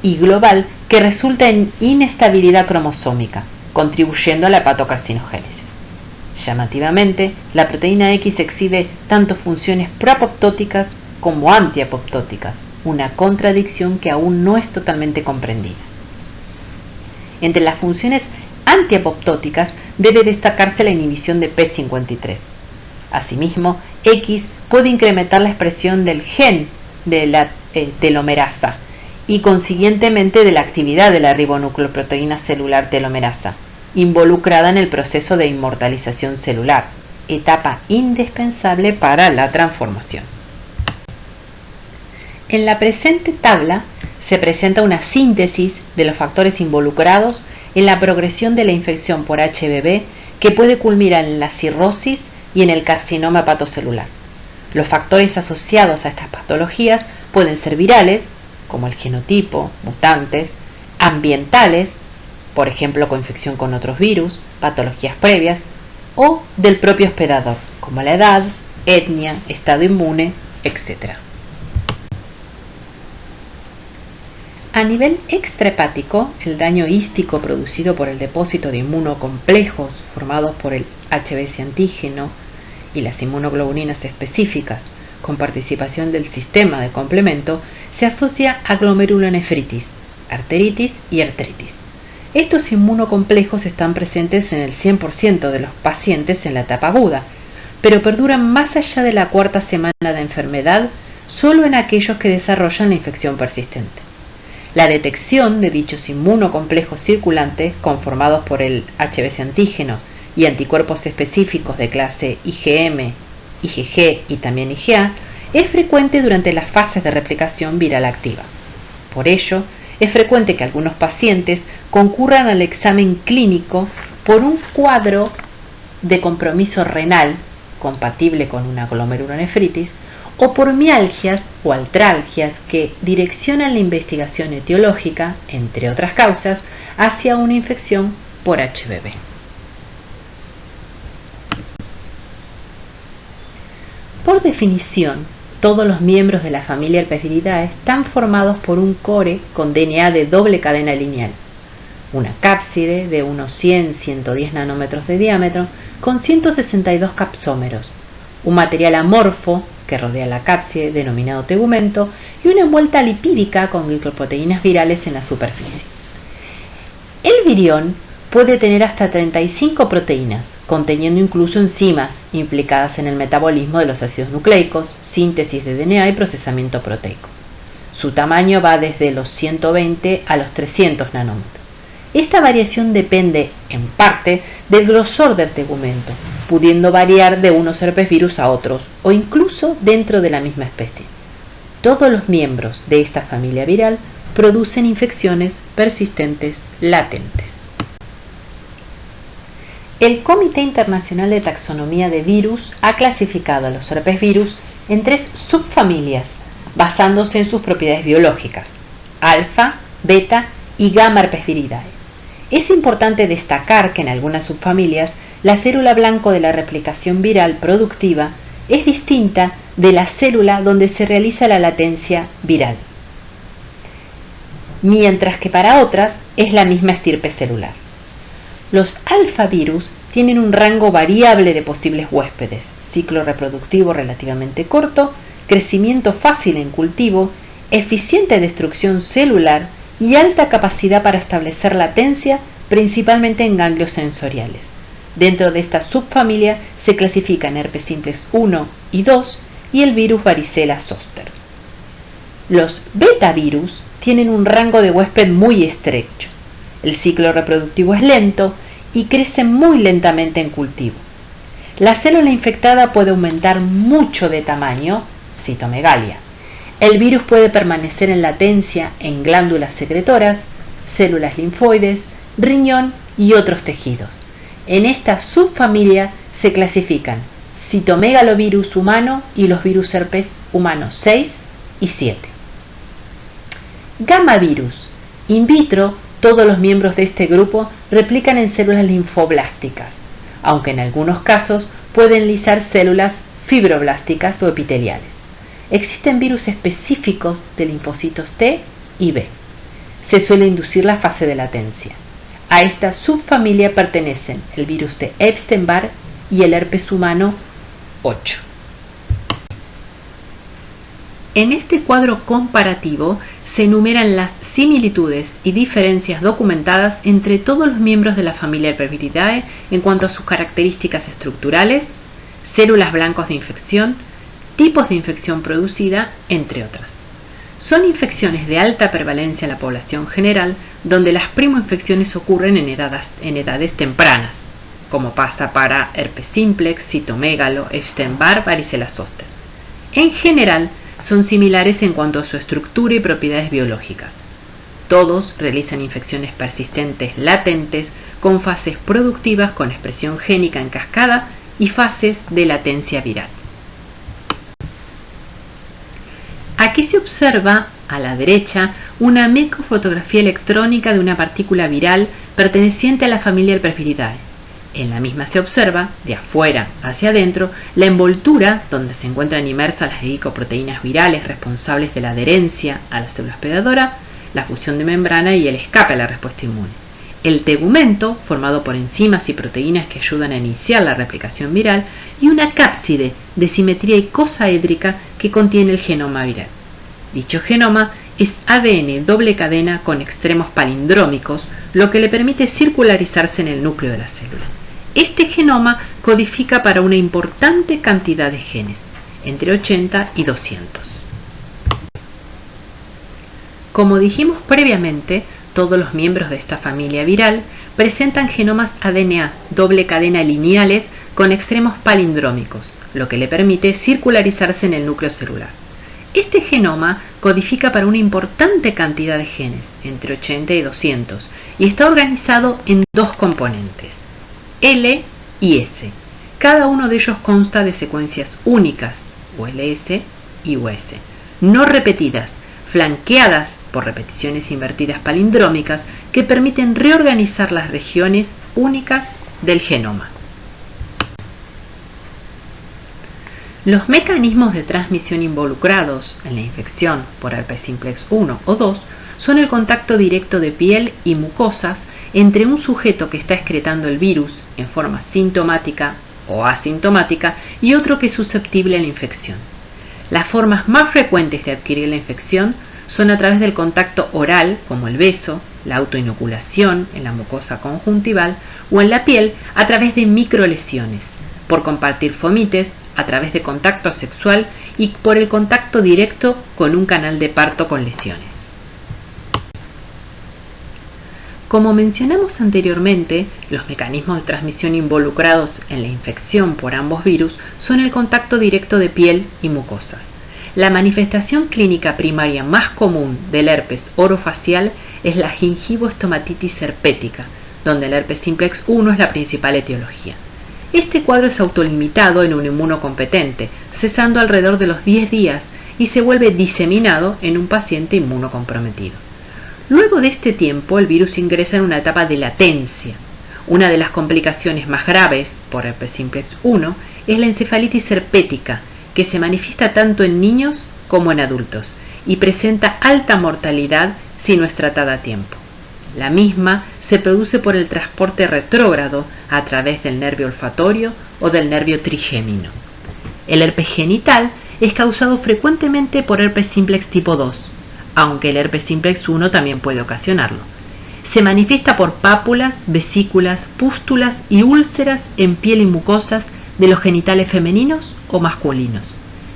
y global que resulta en inestabilidad cromosómica, contribuyendo a la hepatocarcinogénesis. Llamativamente, la proteína X exhibe tanto funciones proapoptóticas como antiapoptóticas, una contradicción que aún no es totalmente comprendida. Entre las funciones antiapoptóticas debe destacarse la inhibición de P53. Asimismo, X puede incrementar la expresión del gen de la telomerasa y consiguientemente de la actividad de la ribonucleoproteína celular telomerasa, involucrada en el proceso de inmortalización celular, etapa indispensable para la transformación. En la presente tabla se presenta una síntesis de los factores involucrados en la progresión de la infección por HBV que puede culminar en la cirrosis y en el carcinoma hepatocelular. Los factores asociados a estas patologías pueden ser virales, como el genotipo, mutantes, ambientales, por ejemplo coinfección con otros virus, patologías previas, o del propio hospedador, como la edad, etnia, estado inmune, etc. A nivel extrahepático, el daño hístico producido por el depósito de inmunocomplejos formados por el HBs antígeno y las inmunoglobulinas específicas, con participación del sistema de complemento, se asocia a glomerulonefritis, arteritis y artritis. Estos inmunocomplejos están presentes en el 100% de los pacientes en la etapa aguda, pero perduran más allá de la cuarta semana de enfermedad solo en aquellos que desarrollan la infección persistente. La detección de dichos inmunocomplejos circulantes conformados por el HBs antígeno y anticuerpos específicos de clase IgM, IgG y también IgA es frecuente durante las fases de replicación viral activa. Por ello, es frecuente que algunos pacientes concurran al examen clínico por un cuadro de compromiso renal compatible con una glomerulonefritis o por mialgias o artralgias que direccionan la investigación etiológica, entre otras causas, hacia una infección por HBV. Por definición, todos los miembros de la familia Herpesviridae están formados por un core con DNA de doble cadena lineal, una cápside de unos 100-110 nanómetros de diámetro con 162 capsómeros, un material amorfo que rodea la cápside denominado tegumento y una envuelta lipídica con glicoproteínas virales en la superficie. El virión puede tener hasta 35 proteínas, conteniendo incluso enzimas implicadas en el metabolismo de los ácidos nucleicos, síntesis de DNA y procesamiento proteico. Su tamaño va desde los 120 a los 300 nanómetros. Esta variación depende, en parte, del grosor del tegumento, pudiendo variar de unos herpesvirus a otros, o incluso dentro de la misma especie. Todos los miembros de esta familia viral producen infecciones persistentes latentes. El Comité Internacional de Taxonomía de Virus ha clasificado a los herpesvirus en 3 subfamilias, basándose en sus propiedades biológicas: alfa, beta y gamma herpesviridae. Es importante destacar que en algunas subfamilias la célula blanco de la replicación viral productiva es distinta de la célula donde se realiza la latencia viral, mientras que para otras es la misma estirpe celular. Los alfavirus tienen un rango variable de posibles huéspedes, ciclo reproductivo relativamente corto, crecimiento fácil en cultivo, eficiente destrucción celular y alta capacidad para establecer latencia, principalmente en ganglios sensoriales. Dentro de esta subfamilia se clasifican herpes simples 1 y 2 y el virus varicela zoster. Los betavirus tienen un rango de huésped muy estrecho. El ciclo reproductivo es lento y crecen muy lentamente en cultivo. La célula infectada puede aumentar mucho de tamaño, citomegalia. El virus puede permanecer en latencia en glándulas secretoras, células linfoides, riñón y otros tejidos. En esta subfamilia se clasifican citomegalovirus humano y los virus herpes humanos 6 y 7. Gamma virus. In vitro, todos los miembros de este grupo replican en células linfoblásticas, aunque en algunos casos pueden lisar células fibroblásticas o epiteliales. Existen virus específicos de linfocitos T y B. Se suele inducir la fase de latencia. A esta subfamilia pertenecen el virus de Epstein-Barr y el herpes humano 8. En este cuadro comparativo se enumeran las similitudes y diferencias documentadas entre todos los miembros de la familia Herpesviridae en cuanto a sus características estructurales, células blancos de infección, tipos de infección producida, entre otras. Son infecciones de alta prevalencia en la población general, donde las primoinfecciones ocurren en edades tempranas, como pasa para herpes simplex, citomegalo, Epstein-Barr, varicela zoster. En general, son similares en cuanto a su estructura y propiedades biológicas. Todos realizan infecciones persistentes latentes con fases productivas con expresión génica en cascada y fases de latencia viral. Aquí se observa, a la derecha, una microfotografía electrónica de una partícula viral perteneciente a la familia Herpesviridae. En la misma se observa, de afuera hacia adentro, la envoltura donde se encuentran inmersas las glicoproteínas virales responsables de la adherencia a la célula hospedadora, la fusión de membrana y el escape a la respuesta inmune. El tegumento, formado por enzimas y proteínas que ayudan a iniciar la replicación viral, y una cápside de simetría icosaédrica que contiene el genoma viral. Dicho genoma es ADN doble cadena con extremos palindrómicos, lo que le permite circularizarse en el núcleo de la célula. Este genoma codifica para una importante cantidad de genes, entre 80 y 200. Como dijimos previamente, todos los miembros de esta familia viral presentan genomas ADN doble cadena lineales con extremos palindrómicos, lo que le permite circularizarse en el núcleo celular. Este genoma codifica para una importante cantidad de genes, entre 80 y 200, y está organizado en dos componentes, L y S. Cada uno de ellos consta de secuencias únicas, ULS y US, no repetidas, flanqueadas por repeticiones invertidas palindrómicas que permiten reorganizar las regiones únicas del genoma. Los mecanismos de transmisión involucrados en la infección por herpes simplex 1 o 2 son el contacto directo de piel y mucosas entre un sujeto que está excretando el virus en forma sintomática o asintomática y otro que es susceptible a la infección. Las formas más frecuentes de adquirir la infección son a través del contacto oral, como el beso, la autoinoculación en la mucosa conjuntival o en la piel a través de microlesiones, por compartir fomites, a través de contacto sexual y por el contacto directo con un canal de parto con lesiones. Como mencionamos anteriormente, los mecanismos de transmisión involucrados en la infección por ambos virus son el contacto directo de piel y mucosas. La manifestación clínica primaria más común del herpes orofacial es la gingivoestomatitis herpética, donde el herpes simplex 1 es la principal etiología. Este cuadro es autolimitado en un inmunocompetente, cesando alrededor de los 10 días y se vuelve diseminado en un paciente inmunocomprometido. Luego de este tiempo, el virus ingresa en una etapa de latencia. Una de las complicaciones más graves por herpes simplex 1 es la encefalitis herpética, que se manifiesta tanto en niños como en adultos y presenta alta mortalidad si no es tratada a tiempo. La misma se produce por el transporte retrógrado a través del nervio olfatorio o del nervio trigémino. El herpes genital es causado frecuentemente por herpes simplex tipo 2, aunque el herpes simplex 1 también puede ocasionarlo. Se manifiesta por pápulas, vesículas, pústulas y úlceras en piel y mucosas de los genitales femeninos o masculinos.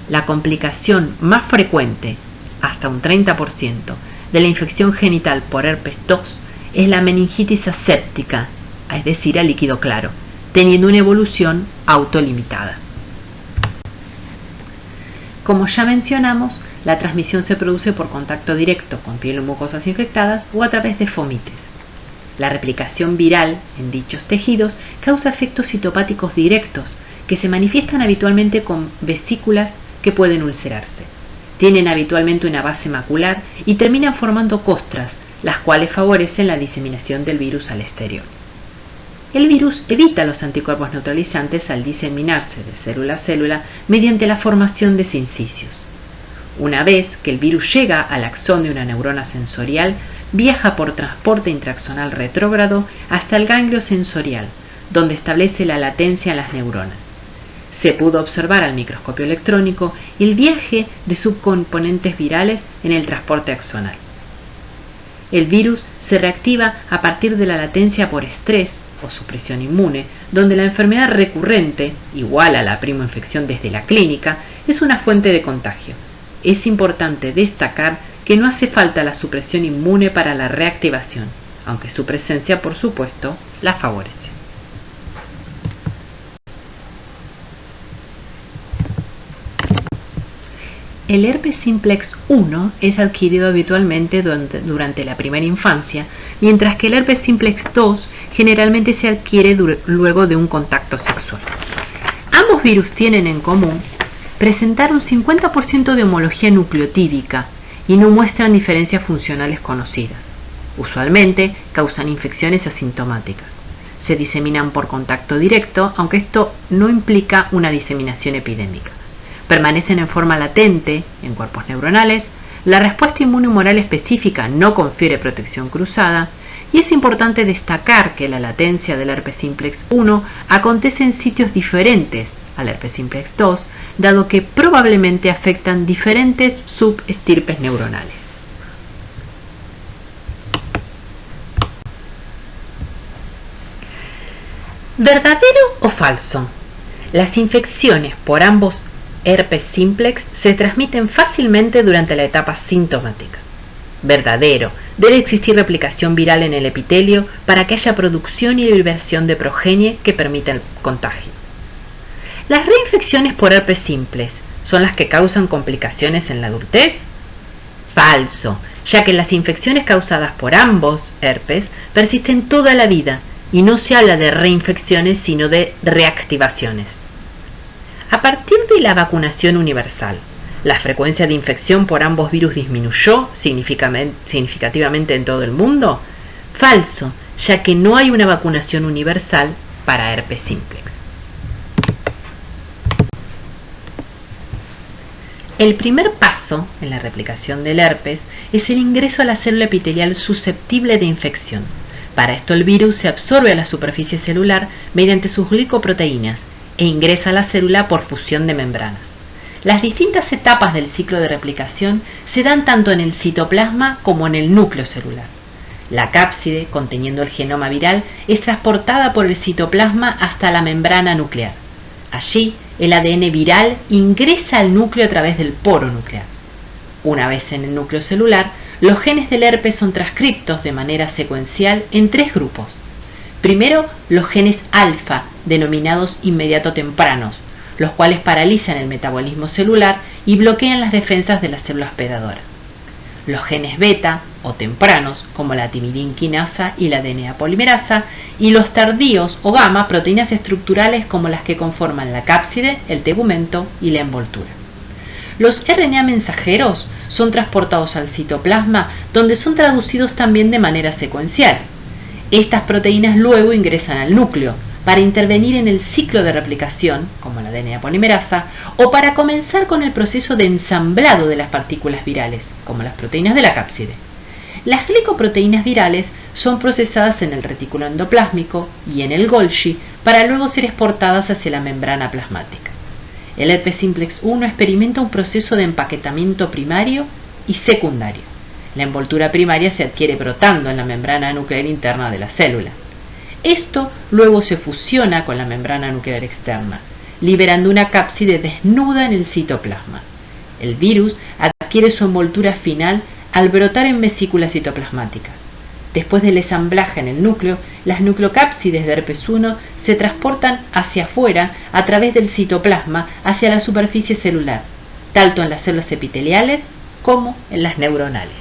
La complicación más frecuente, hasta un 30%, de la infección genital por herpes 2 es la meningitis aséptica, es decir, a líquido claro, teniendo una evolución autolimitada. Como ya mencionamos, la transmisión se produce por contacto directo con piel o mucosas infectadas o a través de fomites. La replicación viral en dichos tejidos causa efectos citopáticos directos que se manifiestan habitualmente con vesículas que pueden ulcerarse. Tienen habitualmente una base macular y terminan formando costras, las cuales favorecen la diseminación del virus al exterior. El virus evita los anticuerpos neutralizantes al diseminarse de célula a célula mediante la formación de sincicios. Una vez que el virus llega al axón de una neurona sensorial, viaja por transporte intraaxonal retrógrado hasta el ganglio sensorial, donde establece la latencia en las neuronas. Se pudo observar al microscopio electrónico el viaje de subcomponentes virales en el transporte axonal. El virus se reactiva a partir de la latencia por estrés o supresión inmune, donde la enfermedad recurrente, igual a la primoinfección desde la clínica, es una fuente de contagio. Es importante destacar que no hace falta la supresión inmune para la reactivación, aunque su presencia, por supuesto, la favorece. El herpes simplex 1 es adquirido habitualmente durante la primera infancia, mientras que el herpes simplex 2 generalmente se adquiere luego de un contacto sexual. Ambos virus tienen en común presentar un 50% de homología nucleotídica y no muestran diferencias funcionales conocidas. Usualmente causan infecciones asintomáticas. Se diseminan por contacto directo, aunque esto no implica una diseminación epidémica. Permanecen en forma latente en cuerpos neuronales, la respuesta inmune humoral específica no confiere protección cruzada, y es importante destacar que la latencia del herpes simplex 1 acontece en sitios diferentes al herpes simplex 2, dado que probablemente afectan diferentes subestirpes neuronales. ¿Verdadero o falso? Las infecciones por ambos herpes simplex se transmiten fácilmente durante la etapa sintomática. Verdadero. Debe existir replicación viral en el epitelio para que haya producción y liberación de progenie que permita el contagio. ¿Las reinfecciones por herpes simplex son las que causan complicaciones en la adultez? Falso, ya que las infecciones causadas por ambos herpes persisten toda la vida y no se habla de reinfecciones sino de reactivaciones. A partir de la vacunación universal, ¿la frecuencia de infección por ambos virus disminuyó significativamente en todo el mundo? Falso, ya que no hay una vacunación universal para herpes simplex. El primer paso en la replicación del herpes es el ingreso a la célula epitelial susceptible de infección. Para esto el virus se absorbe a la superficie celular mediante sus glicoproteínas e ingresa a la célula por fusión de membranas. Las distintas etapas del ciclo de replicación se dan tanto en el citoplasma como en el núcleo celular. La cápside, conteniendo el genoma viral, es transportada por el citoplasma hasta la membrana nuclear. Allí, el ADN viral ingresa al núcleo a través del poro nuclear. Una vez en el núcleo celular, los genes del herpes son transcriptos de manera secuencial en tres grupos. Primero, los genes alfa, denominados inmediato tempranos, los cuales paralizan el metabolismo celular y bloquean las defensas de la célula hospedadora. Los genes beta, o tempranos, como la timidinquinasa y la DNA polimerasa, y los tardíos, o gamma, proteínas estructurales como las que conforman la cápside, el tegumento y la envoltura. Los RNA mensajeros son transportados al citoplasma, donde son traducidos también de manera secuencial. Estas proteínas luego ingresan al núcleo para intervenir en el ciclo de replicación, como la DNA polimerasa, o para comenzar con el proceso de ensamblado de las partículas virales, como las proteínas de la cápside. Las glicoproteínas virales son procesadas en el retículo endoplásmico y en el Golgi para luego ser exportadas hacia la membrana plasmática. El herpes simplex 1 experimenta un proceso de empaquetamiento primario y secundario. La envoltura primaria se adquiere brotando en la membrana nuclear interna de la célula. Esto luego se fusiona con la membrana nuclear externa, liberando una cápside desnuda en el citoplasma. El virus adquiere su envoltura final al brotar en vesículas citoplasmáticas. Después del ensamblaje en el núcleo, las nucleocápsides de herpes 1 se transportan hacia afuera a través del citoplasma hacia la superficie celular, tanto en las células epiteliales como en las neuronales.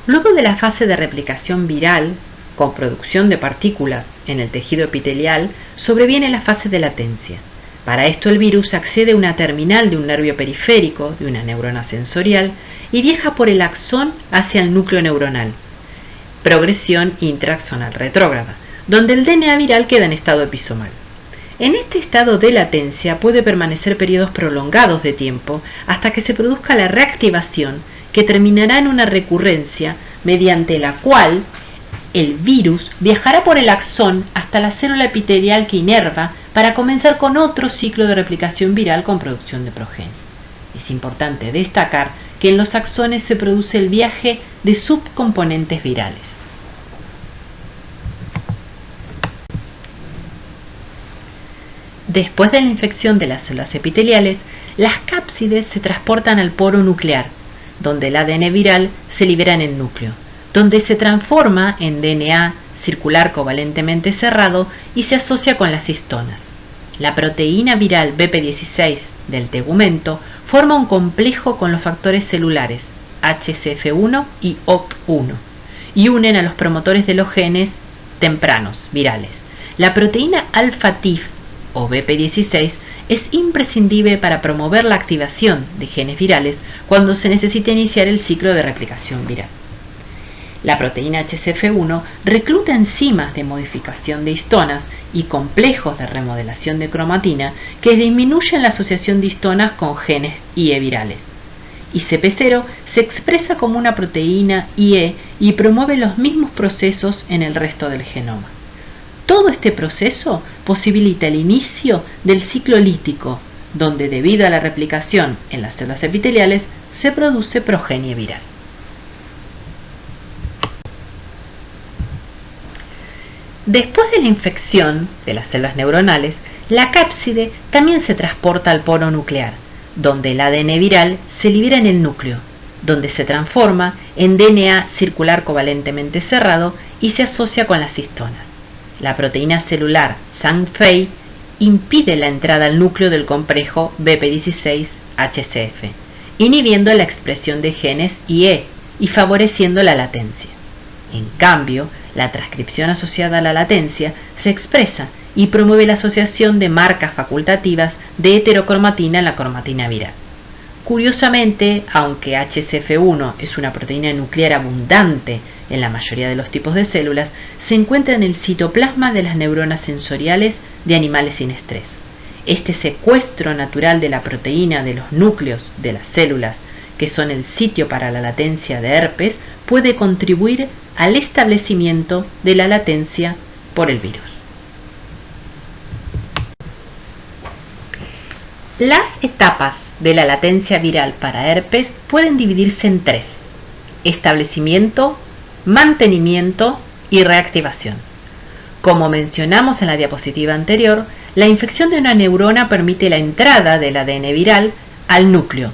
Luego de la fase de replicación viral, con producción de partículas en el tejido epitelial, sobreviene la fase de latencia. Para esto el virus accede a una terminal de un nervio periférico, de una neurona sensorial, y viaja por el axón hacia el núcleo neuronal, progresión intraaxonal retrógrada, donde el DNA viral queda en estado episomal. En este estado de latencia puede permanecer periodos prolongados de tiempo hasta que se produzca la reactivación, que terminará en una recurrencia mediante la cual el virus viajará por el axón hasta la célula epitelial que inerva para comenzar con otro ciclo de replicación viral con producción de progenie. Es importante destacar que en los axones se produce el viaje de subcomponentes virales. Después de la infección de las células epiteliales, las cápsides se transportan al poro nuclear, donde el ADN viral se libera en el núcleo, donde se transforma en DNA circular covalentemente cerrado y se asocia con las histonas. La proteína viral BP16 del tegumento forma un complejo con los factores celulares HCF1 y OCT1 y unen a los promotores de los genes tempranos virales. La proteína alfa-TIF o BP16 es imprescindible para promover la activación de genes virales cuando se necesita iniciar el ciclo de replicación viral. La proteína HCF1 recluta enzimas de modificación de histonas y complejos de remodelación de cromatina que disminuyen la asociación de histonas con genes IE virales. ICP0 se expresa como una proteína IE y promueve los mismos procesos en el resto del genoma. Todo este proceso posibilita el inicio del ciclo lítico, donde debido a la replicación en las células epiteliales se produce progenie viral. Después de la infección de las células neuronales, la cápside también se transporta al poro nuclear, donde el ADN viral se libera en el núcleo, donde se transforma en DNA circular covalentemente cerrado y se asocia con las histonas. La proteína celular SANG-FEI impide la entrada al núcleo del complejo BP16-HCF, inhibiendo la expresión de genes IE y favoreciendo la latencia. En cambio, la transcripción asociada a la latencia se expresa y promueve la asociación de marcas facultativas de heterocromatina en la cromatina viral. Curiosamente, aunque HCF1 es una proteína nuclear abundante en la mayoría de los tipos de células, se encuentra en el citoplasma de las neuronas sensoriales de animales sin estrés. Este secuestro natural de la proteína de los núcleos de las células, que son el sitio para la latencia de herpes, puede contribuir al establecimiento de la latencia por el virus. Las etapas de la latencia viral para herpes pueden dividirse en tres: establecimiento, mantenimiento y reactivación. Como mencionamos en la diapositiva anterior, la infección de una neurona permite la entrada del ADN viral al núcleo,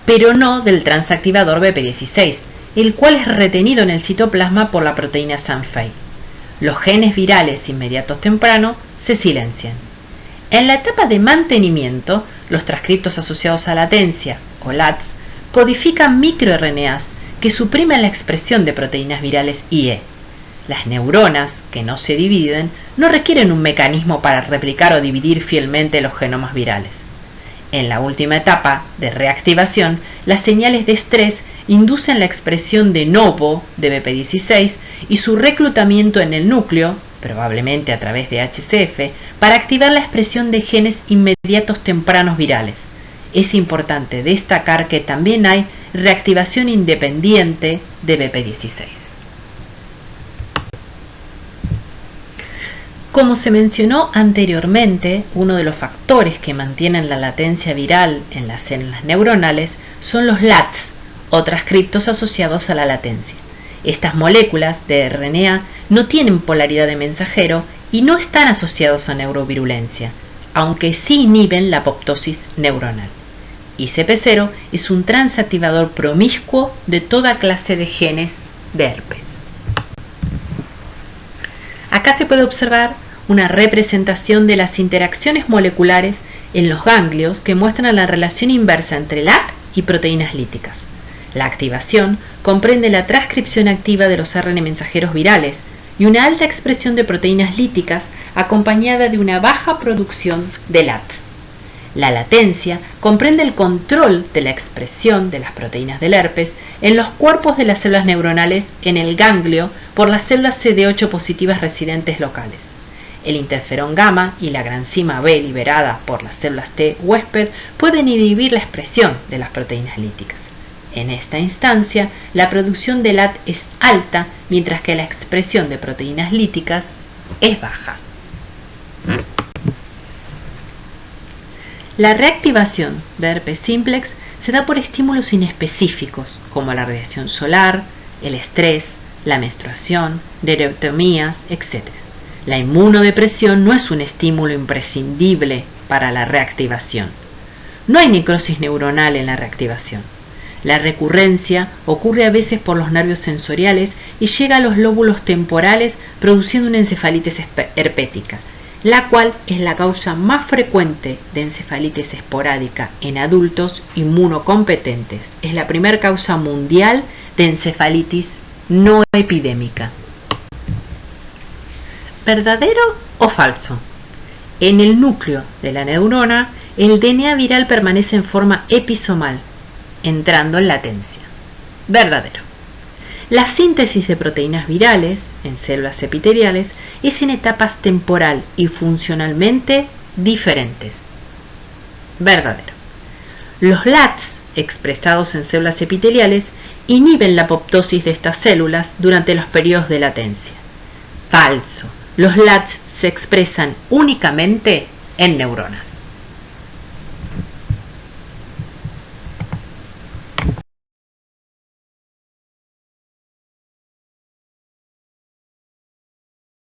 pero no del transactivador BP16, el cual es retenido en el citoplasma por la proteína SANG-FEI. Los genes virales inmediatos tempranos se silencian. En la etapa de mantenimiento, los transcriptos asociados a latencia, o LATs, codifican microRNAs que suprimen la expresión de proteínas virales IE. Las neuronas, que no se dividen, no requieren un mecanismo para replicar o dividir fielmente los genomas virales. En la última etapa de reactivación, las señales de estrés inducen la expresión de novo de BP16 y su reclutamiento en el núcleo, probablemente a través de HCF, para activar la expresión de genes inmediatos tempranos virales. Es importante destacar que también hay reactivación independiente de BP16. Como se mencionó anteriormente, uno de los factores que mantienen la latencia viral en las células neuronales son los LATs, o transcriptos asociados a la latencia. Estas moléculas de RNA no tienen polaridad de mensajero y no están asociados a neurovirulencia, aunque sí inhiben la apoptosis neuronal. y CP0 es un transactivador promiscuo de toda clase de genes de herpes. Acá se puede observar una representación de las interacciones moleculares en los ganglios que muestran la relación inversa entre LAT y proteínas líticas. La activación comprende la transcripción activa de los ARN mensajeros virales y una alta expresión de proteínas líticas acompañada de una baja producción de LAT. La latencia comprende el control de la expresión de las proteínas del herpes en los cuerpos de las células neuronales en el ganglio por las células CD8 positivas residentes locales. El interferón gamma y la granzima B liberada por las células T huésped pueden inhibir la expresión de las proteínas líticas. En esta instancia, la producción de LAT es alta, mientras que la expresión de proteínas líticas es baja. La reactivación de herpes simplex se da por estímulos inespecíficos, como la radiación solar, el estrés, la menstruación, dermatomías, etc. La inmunodepresión no es un estímulo imprescindible para la reactivación. No hay necrosis neuronal en la reactivación. La recurrencia ocurre a veces por los nervios sensoriales y llega a los lóbulos temporales produciendo una encefalitis herpética, la cual es la causa más frecuente de encefalitis esporádica en adultos inmunocompetentes. Es la primera causa mundial de encefalitis no epidémica. ¿Verdadero o falso? En el núcleo de la neurona, el DNA viral permanece en forma episomal, entrando en latencia. Verdadero. La síntesis de proteínas virales en células epiteliales es en etapas temporal y funcionalmente diferentes. Verdadero. Los LATs expresados en células epiteliales inhiben la apoptosis de estas células durante los periodos de latencia. Falso. Los LATs se expresan únicamente en neuronas.